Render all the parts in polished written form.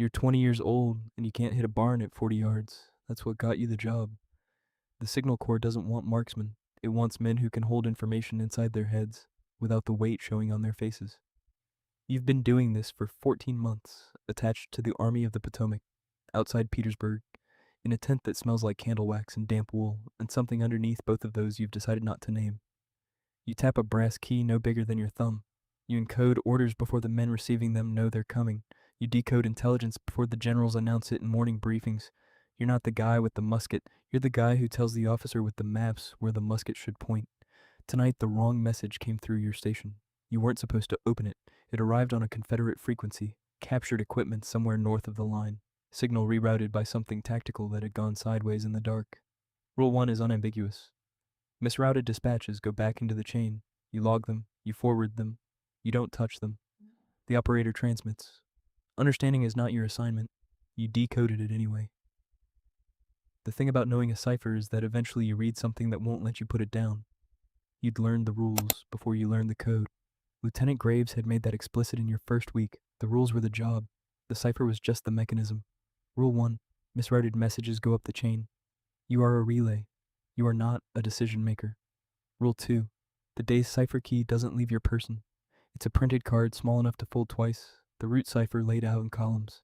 You're 20 years old and you can't hit a barn at 40 yards. That's what got you the job. The Signal Corps doesn't want marksmen. It wants men who can hold information inside their heads without the weight showing on their faces. You've been doing this for 14 months, attached to the Army of the Potomac, outside Petersburg, in a tent that smells like candle wax and damp wool, and something underneath both of those you've decided not to name. You tap a brass key no bigger than your thumb. You encode orders before the men receiving them know they're coming. You decode intelligence before the generals announce it in morning briefings. You're not the guy with the musket. You're the guy who tells the officer with the maps where the musket should point. Tonight, the wrong message came through your station. You weren't supposed to open it. It arrived on a Confederate frequency, captured equipment somewhere north of the line, signal rerouted by something tactical that had gone sideways in the dark. Rule 1 is unambiguous. Misrouted dispatches go back into the chain. You log them, you forward them, you don't touch them. The operator transmits. Understanding is not your assignment. You decoded it anyway. The thing about knowing a cipher is that eventually you read something that won't let you put it down. You'd learned the rules before you learned the code. Lieutenant Graves had made that explicit in your first week. The rules were the job. The cipher was just the mechanism. Rule 1. Misrouted messages go up the chain. You are a relay. You are not a decision maker. Rule 2. The day's cipher key doesn't leave your person. It's a printed card small enough to fold twice, the root cipher laid out in columns.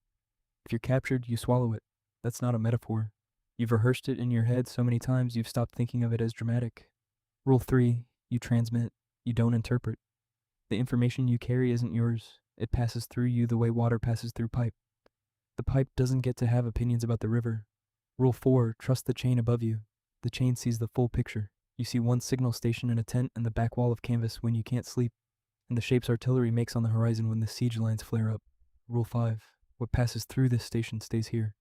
If you're captured, you swallow it. That's not a metaphor. You've rehearsed it in your head so many times you've stopped thinking of it as dramatic. Rule 3. You transmit. You don't interpret. The information you carry isn't yours. It passes through you the way water passes through pipe. The pipe doesn't get to have opinions about the river. Rule 4. Trust the chain above you. The chain sees the full picture. You see one signal station in a tent and the back wall of canvas when you can't sleep, and the shapes artillery makes on the horizon when the siege lines flare up. Rule 5. What passes through this station stays here.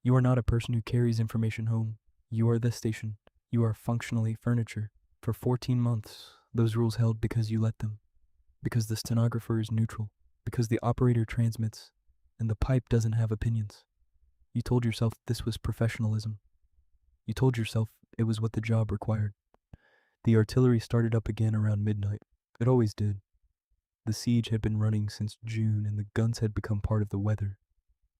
You are not a person who carries information home. You are this station. You are functionally furniture. For 14 months, those rules held because you let them. Because the stenographer is neutral. Because the operator transmits. And the pipe doesn't have opinions. You told yourself this was professionalism. You told yourself it was what the job required. The artillery started up again around midnight. It always did. The siege had been running since June, and the guns had become part of the weather.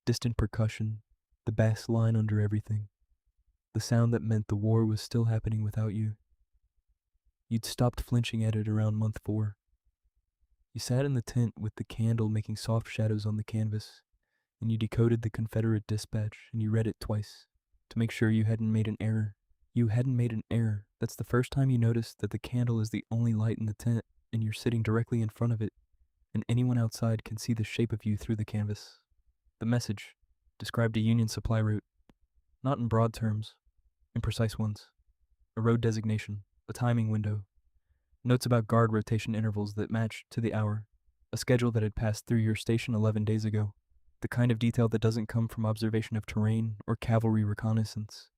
Distant percussion, the bass line under everything. The sound that meant the war was still happening without you. You'd stopped flinching at it around month 4. You sat in the tent with the candle making soft shadows on the canvas, and you decoded the Confederate dispatch, and you read it twice, to make sure you hadn't made an error. You hadn't made an error. That's the first time you noticed that the candle is the only light in the tent, and you're sitting directly in front of it, and anyone outside can see the shape of you through the canvas. The message described a Union supply route, not in broad terms, in precise ones. A road designation, a timing window, notes about guard rotation intervals that matched to the hour, a schedule that had passed through your station 11 days ago, the kind of detail that doesn't come from observation of terrain or cavalry reconnaissance,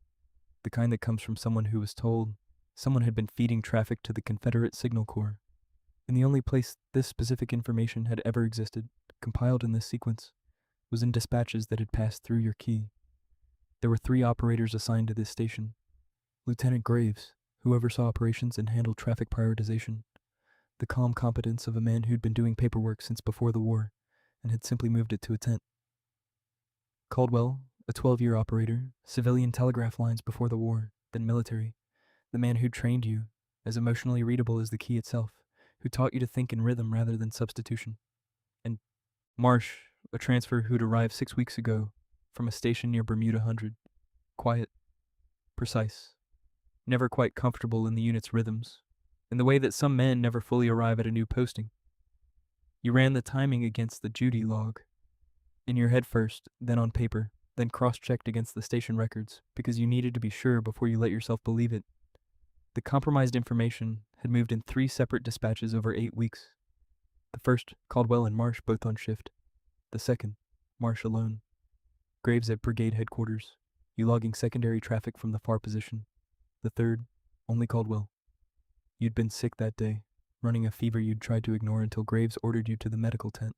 the kind that comes from someone who was told someone had been feeding traffic to the Confederate Signal Corps. And the only place this specific information had ever existed, compiled in this sequence, was in dispatches that had passed through your key. There were 3 operators assigned to this station. Lieutenant Graves, who oversaw operations and handled traffic prioritization, the calm competence of a man who'd been doing paperwork since before the war and had simply moved it to a tent. Caldwell, a 12-year operator, civilian telegraph lines before the war, then military, the man who'd trained you, as emotionally readable as the key itself, who taught you to think in rhythm rather than substitution. And Marsh, a transfer who'd arrived 6 weeks ago from a station near Bermuda 100, quiet, precise, never quite comfortable in the unit's rhythms, in the way that some men never fully arrive at a new posting. You ran the timing against the duty log, in your head first, then on paper, then cross-checked against the station records, because you needed to be sure before you let yourself believe it. The compromised information had moved in 3 separate dispatches over 8 weeks. The first, Caldwell and Marsh both on shift. The second, Marsh alone. Graves at brigade headquarters, you logging secondary traffic from the far position. The third, only Caldwell. You'd been sick that day, running a fever you'd tried to ignore until Graves ordered you to the medical tent.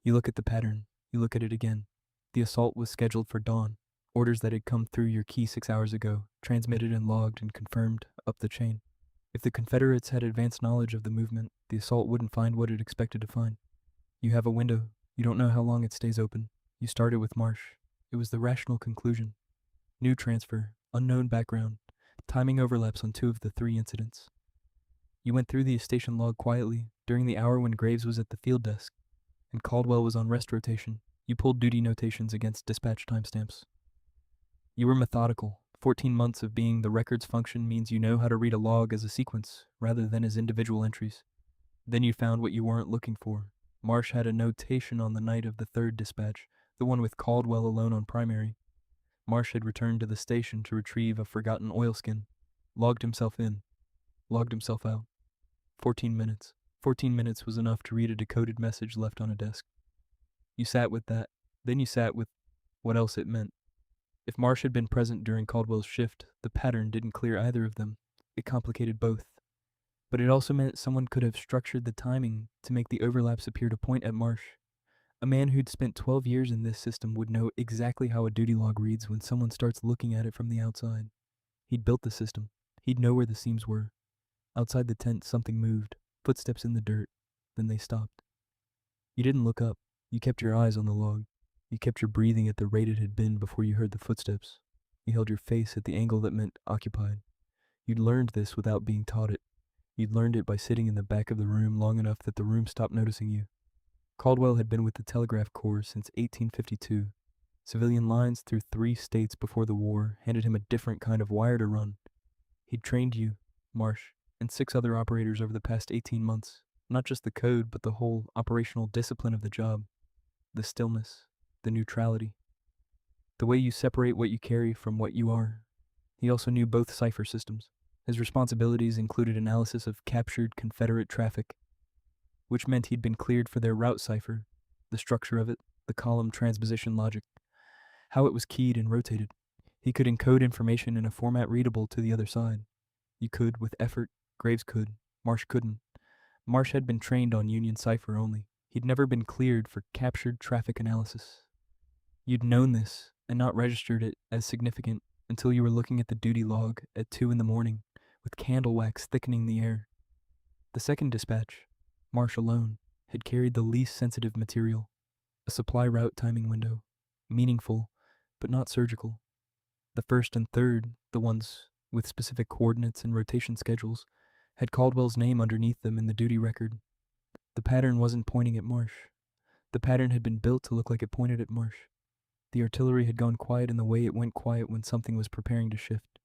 You look at the pattern, you look at it again. The assault was scheduled for dawn, orders that had come through your key 6 hours ago, transmitted and logged and confirmed up the chain. If the Confederates had advanced knowledge of the movement, the assault wouldn't find what it expected to find. You have a window. You don't know how long it stays open. You started with Marsh. It was the rational conclusion. New transfer, unknown background, timing overlaps on 2 of the 3 incidents. You went through the station log quietly during the hour when Graves was at the field desk and Caldwell was on rest rotation. You pulled duty notations against dispatch timestamps. You were methodical. 14 months of being the records function means you know how to read a log as a sequence rather than as individual entries. Then you found what you weren't looking for. Marsh had a notation on the night of the 3rd dispatch, the one with Caldwell alone on primary. Marsh had returned to the station to retrieve a forgotten oilskin, logged himself in, logged himself out. 14 minutes. 14 minutes was enough to read a decoded message left on a desk. You sat with that. Then you sat with what else it meant. If Marsh had been present during Caldwell's shift, the pattern didn't clear either of them. It complicated both. But it also meant someone could have structured the timing to make the overlaps appear to point at Marsh. A man who'd spent 12 years in this system would know exactly how a duty log reads when someone starts looking at it from the outside. He'd built the system. He'd know where the seams were. Outside the tent, something moved. Footsteps in the dirt. Then they stopped. You didn't look up. You kept your eyes on the log. You kept your breathing at the rate it had been before you heard the footsteps. You held your face at the angle that meant occupied. You'd learned this without being taught it. You'd learned it by sitting in the back of the room long enough that the room stopped noticing you. Caldwell had been with the Telegraph Corps since 1852. Civilian lines through 3 states before the war handed him a different kind of wire to run. He'd trained you, Marsh, and 6 other operators over the past 18 months. Not just the code, but the whole operational discipline of the job. The stillness, the neutrality, the way you separate what you carry from what you are. He also knew both cipher systems. His responsibilities included analysis of captured Confederate traffic, which meant he'd been cleared for their route cipher, the structure of it, the column transposition logic, how it was keyed and rotated. He could encode information in a format readable to the other side. You could, with effort. Graves could. Marsh couldn't. Marsh had been trained on Union cipher only. He'd never been cleared for captured traffic analysis. You'd known this and not registered it as significant until you were looking at the duty log at 2 a.m, with candle wax thickening the air. The 2nd dispatch, Marsh alone, had carried the least sensitive material, a supply route timing window, meaningful, but not surgical. The 1st and 3rd, the ones with specific coordinates and rotation schedules, had Caldwell's name underneath them in the duty record. The pattern wasn't pointing at Marsh. The pattern had been built to look like it pointed at Marsh. The artillery had gone quiet in the way it went quiet when something was preparing to shift.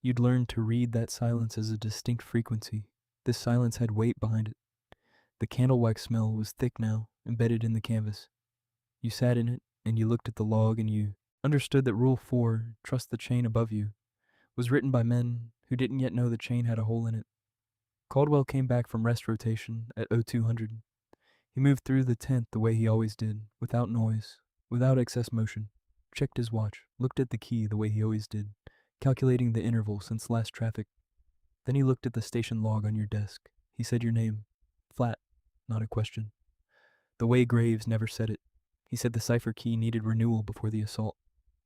You'd learned to read that silence as a distinct frequency. This silence had weight behind it. The candle wax smell was thick now, embedded in the canvas. You sat in it, and you looked at the log, and you understood that Rule 4, trust the chain above you, was written by men who didn't yet know the chain had a hole in it. Caldwell came back from rest rotation at 0200. He moved through the tent the way he always did, without noise, without excess motion, checked his watch, looked at the key the way he always did, calculating the interval since last traffic. Then he looked at the station log on your desk. He said your name, flat, not a question. The way Graves never said it. He said the cipher key needed renewal before the assault.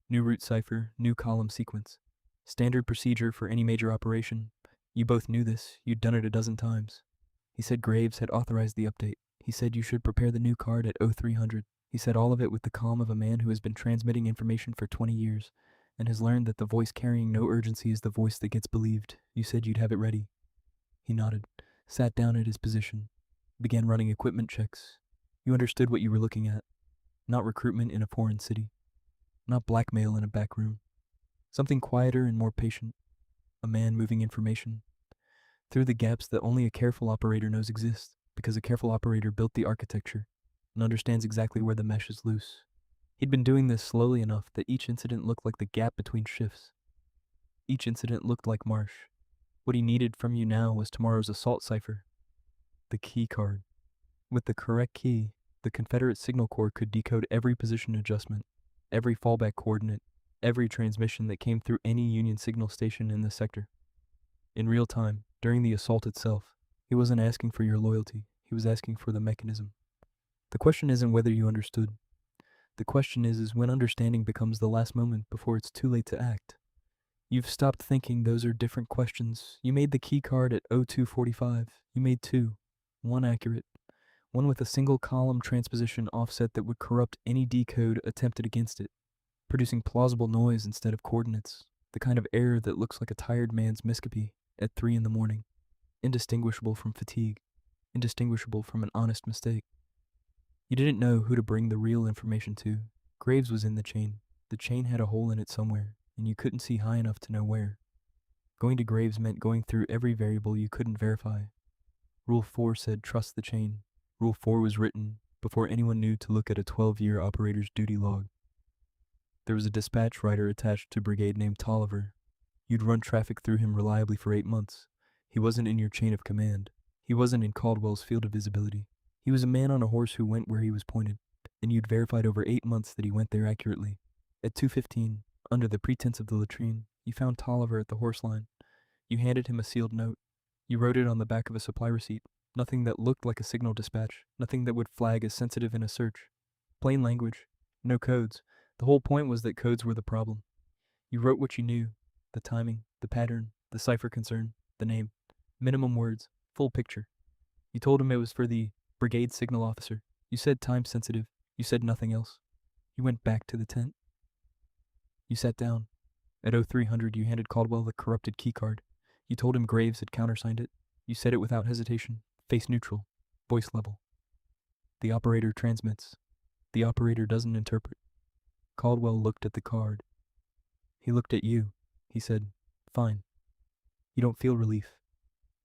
New route cipher, new column sequence. Standard procedure for any major operation. You both knew this. You'd done it a dozen times. He said Graves had authorized the update. He said you should prepare the new card at 0300. He said all of it with the calm of a man who has been transmitting information for 20 years and has learned that the voice carrying no urgency is the voice that gets believed. You said you'd have it ready. He nodded, sat down at his position, began running equipment checks. You understood what you were looking at. Not recruitment in a foreign city. Not blackmail in a back room. Something quieter and more patient. A man moving information through the gaps that only a careful operator knows exist, because a careful operator built the architecture and understands exactly where the mesh is loose. He'd been doing this slowly enough that each incident looked like the gap between shifts. Each incident looked like Marsh. What he needed from you now was tomorrow's assault cipher. The key card. With the correct key, the Confederate Signal Corps could decode every position adjustment, every fallback coordinate, every transmission that came through any Union signal station in the sector. In real time, during the assault itself, he wasn't asking for your loyalty, he was asking for the mechanism. The question isn't whether you understood. The question is when understanding becomes the last moment before it's too late to act. You've stopped thinking those are different questions. You made the key card at 0245. You made 2. 1 accurate. one with a single column transposition offset that would corrupt any decode attempted against it, producing plausible noise instead of coordinates, the kind of error that looks like a tired man's miscopy at 3 in the morning, indistinguishable from fatigue, indistinguishable from an honest mistake. You didn't know who to bring the real information to. Graves was in the chain. The chain had a hole in it somewhere, and you couldn't see high enough to know where. Going to Graves meant going through every variable you couldn't verify. Rule 4 said trust the chain. Rule 4 was written before anyone knew to look at a 12-year operator's duty log. There was a dispatch writer attached to brigade named Tolliver. You'd run traffic through him reliably for 8 months. He wasn't in your chain of command. He wasn't in Caldwell's field of visibility. He was a man on a horse who went where he was pointed, and you'd verified over 8 months that he went there accurately. At 2:15, under the pretense of the latrine, you found Tolliver at the horse line. You handed him a sealed note. You wrote it on the back of a supply receipt. Nothing that looked like a signal dispatch. Nothing that would flag as sensitive in a search. Plain language. No codes. The whole point was that codes were the problem. You wrote what you knew. The timing, the pattern, the cipher concern, the name. Minimum words. Full picture. You told him it was for the brigade signal officer. You said time sensitive. You said nothing else. You went back to the tent. You sat down. At 0300, you handed Caldwell the corrupted keycard. You told him Graves had countersigned it. You said it without hesitation, face neutral, voice level. The operator transmits. The operator doesn't interpret. Caldwell looked at the card. He looked at you. He said, fine. You don't feel relief.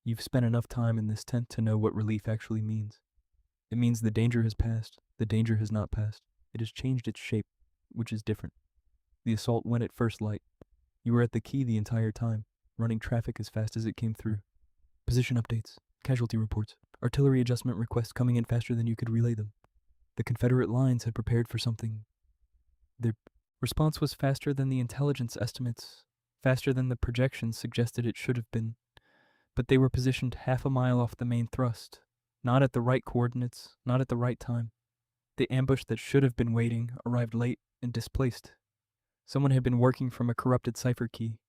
You've spent enough time in this tent to know what relief actually means. It means the danger has passed. The danger has not passed. It has changed its shape, which is different. The assault went at first light. You were at the key the entire time, running traffic as fast as it came through. Position updates, casualty reports, artillery adjustment requests coming in faster than you could relay them. The Confederate lines had prepared for something. Their response was faster than the intelligence estimates, faster than the projections suggested it should have been. But they were positioned half a mile off the main thrust, not at the right coordinates, not at the right time. The ambush that should have been waiting arrived late and displaced. Someone had been working from a corrupted cipher key.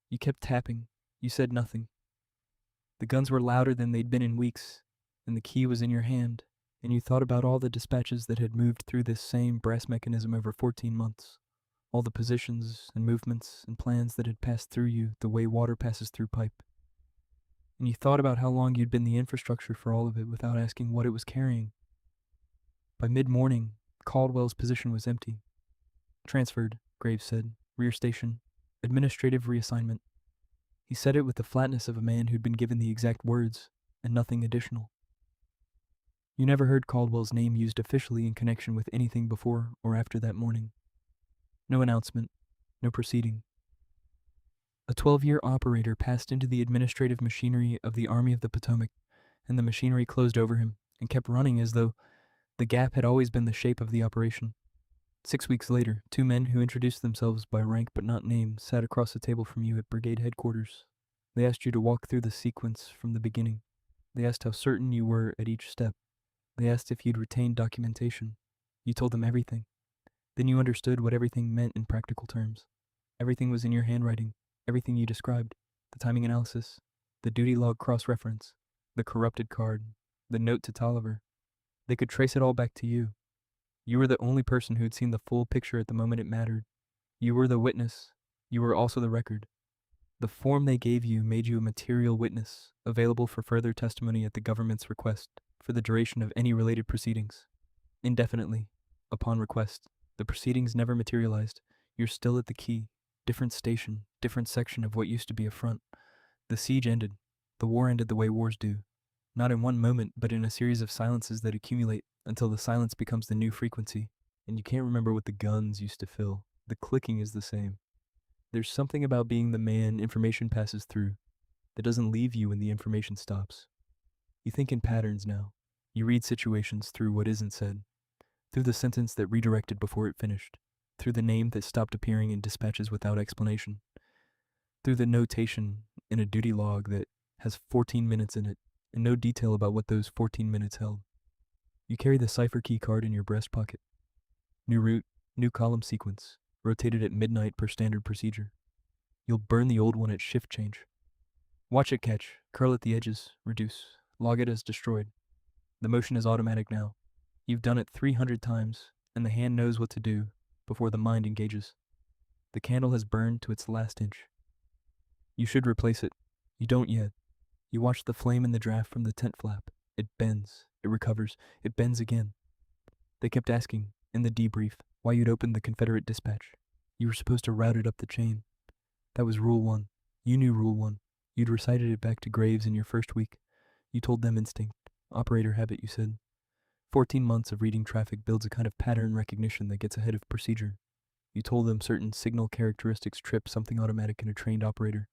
You kept tapping. You said nothing. The guns were louder than they'd been in weeks, and the key was in your hand, and you thought about all the dispatches that had moved through this same brass mechanism over 14 months, all the positions and movements and plans that had passed through you the way water passes through pipe. And you thought about how long you'd been the infrastructure for all of it without asking what it was carrying. By mid-morning, Caldwell's position was empty. Transferred, Graves said. Rear station. Administrative reassignment. He said it with the flatness of a man who'd been given the exact words, and nothing additional. You never heard Caldwell's name used officially in connection with anything before or after that morning. No announcement, no proceeding. A 12-year operator passed into the administrative machinery of the Army of the Potomac, and the machinery closed over him and kept running as though the gap had always been the shape of the operation. 6 weeks later, 2 men who introduced themselves by rank but not name sat across the table from you at brigade headquarters. They asked you to walk through the sequence from the beginning. They asked how certain you were at each step. They asked if you'd retained documentation. You told them everything. Then you understood what everything meant in practical terms. Everything was in your handwriting, everything you described, the timing analysis, the duty log cross-reference, the corrupted card, the note to Tolliver. They could trace it all back to you. You were the only person who'd seen the full picture at the moment it mattered. You were the witness. You were also the record. The form they gave you made you a material witness, available for further testimony at the government's request, for the duration of any related proceedings. Indefinitely, upon request. The proceedings never materialized. You're still at the key. Different station, different section of what used to be a front. The siege ended. The war ended the way wars do. Not in one moment, but in a series of silences that accumulate until the silence becomes the new frequency, and you can't remember what the guns used to fill. The clicking is the same. There's something about being the man information passes through that doesn't leave you when the information stops. You think in patterns now. You read situations through what isn't said, through the sentence that redirected before it finished, through the name that stopped appearing in dispatches without explanation, through the notation in a duty log that has 14 minutes in it, and no detail about what those 14 minutes held. You carry the cipher key card in your breast pocket. New route, new column sequence, rotated at midnight per standard procedure. You'll burn the old one at shift change. Watch it catch, curl at the edges, reduce, log it as destroyed. The motion is automatic now. You've done it 300 times, and the hand knows what to do before the mind engages. The candle has burned to its last inch. You should replace it. You don't yet. You watch the flame in the draft from the tent flap. It bends. It recovers. It bends again. They kept asking, in the debrief, why you'd opened the Confederate dispatch. You were supposed to route it up the chain. That was Rule 1. You knew Rule 1. You'd recited it back to Graves in your first week. You told them instinct. Operator habit, you said. 14 months of reading traffic builds a kind of pattern recognition that gets ahead of procedure. You told them certain signal characteristics trip something automatic in a trained operator.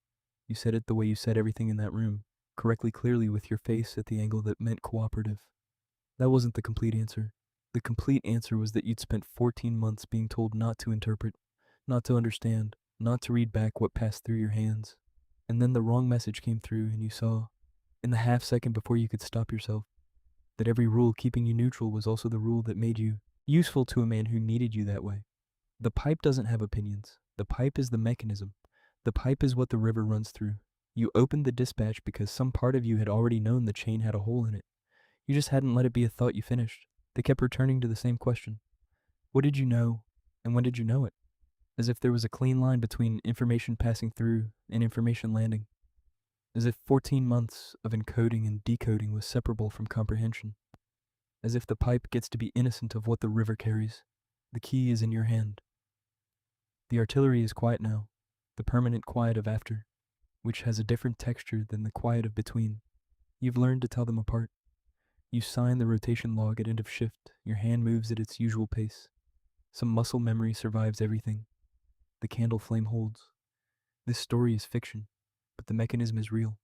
You said it the way you said everything in that room, correctly clearly with your face at the angle that meant cooperative. That wasn't the complete answer. The complete answer was that you'd spent 14 months being told not to interpret, not to understand, not to read back what passed through your hands. And then the wrong message came through and you saw, in the half second before you could stop yourself, that every rule keeping you neutral was also the rule that made you useful to a man who needed you that way. The pipe doesn't have opinions. The pipe is the mechanism. The pipe is what the river runs through. You opened the dispatch because some part of you had already known the chain had a hole in it. You just hadn't let it be a thought you finished. They kept returning to the same question. What did you know, and when did you know it? As if there was a clean line between information passing through and information landing. As if 14 months of encoding and decoding was separable from comprehension. As if the pipe gets to be innocent of what the river carries. The key is in your hand. The artillery is quiet now, the permanent quiet of after, which has a different texture than the quiet of between. You've learned to tell them apart. You sign the rotation log at end of shift, your hand moves at its usual pace. Some muscle memory survives everything. The candle flame holds. This story is fiction, but the mechanism is real.